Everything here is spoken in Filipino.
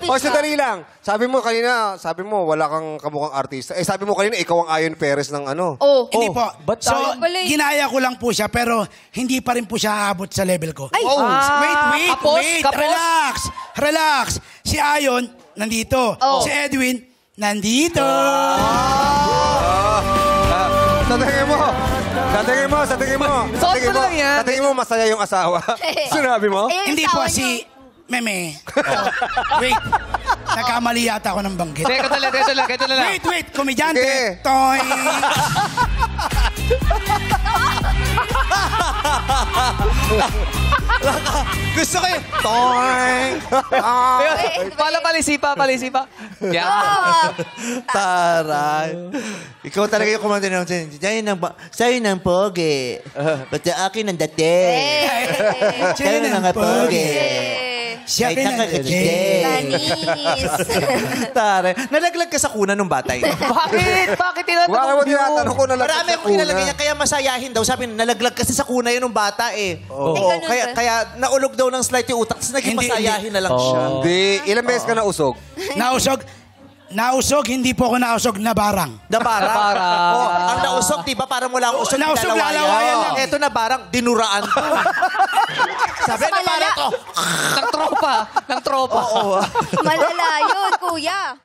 artista. O, sandali lang. Sabi mo, wala kang kamukhang artista. Eh, sabi mo kanina, ikaw ang Ayon Perez ng ano. Oh. Hindi po. ba't So, tayo- ginaya ko lang po siya, pero hindi pa rin po siya aabot sa level ko. Ay! Wait. Relax. Si Ayon, nandito. Oh. Si Edwin, nandito. Sa tingin mo, masaya yung asawa. Sinabi mo? Eh, yung Hindi po, asawa si Meme. Wait. Nagkamali yata ako ng banggit. Teka, ito na lang. Wait. Komedyante. Okay. Toy. Gusto ko yun. Toing! Palisipa. Yan. Oh. Taray. Ikaw talaga yung kumanda ng sa'yo ng pogi. Pati akin ng dati. Sa'yo ng mga pogi. Siya Ay, nakakagite. Tanis. Taray. Nalaglag ka sa kuna nung bata yun. Bakit? Bakit Wala mo tinatanong ko na lang. Marami akong kinalagay niya, kaya masayahin daw. Sabi, nalaglag kasi sa kuna yun nung bata eh. Oo. ganun ba? Kaya naulog daw ng slight yung utak, tapos naging Hindi, masayahin na lang siya. Hindi. Ilang beses ka nausog? Nausog, hindi po ako nausog, nabarang. Nabarang. Nabarang. Oh, ang nausog, di ba? Parang wala akong usog, Nausog, lalawayan lang. Eto na barang, dinuraan pa. Sabi na Malala. parang to. Ng tropa. Oo. Malala yun, kuya.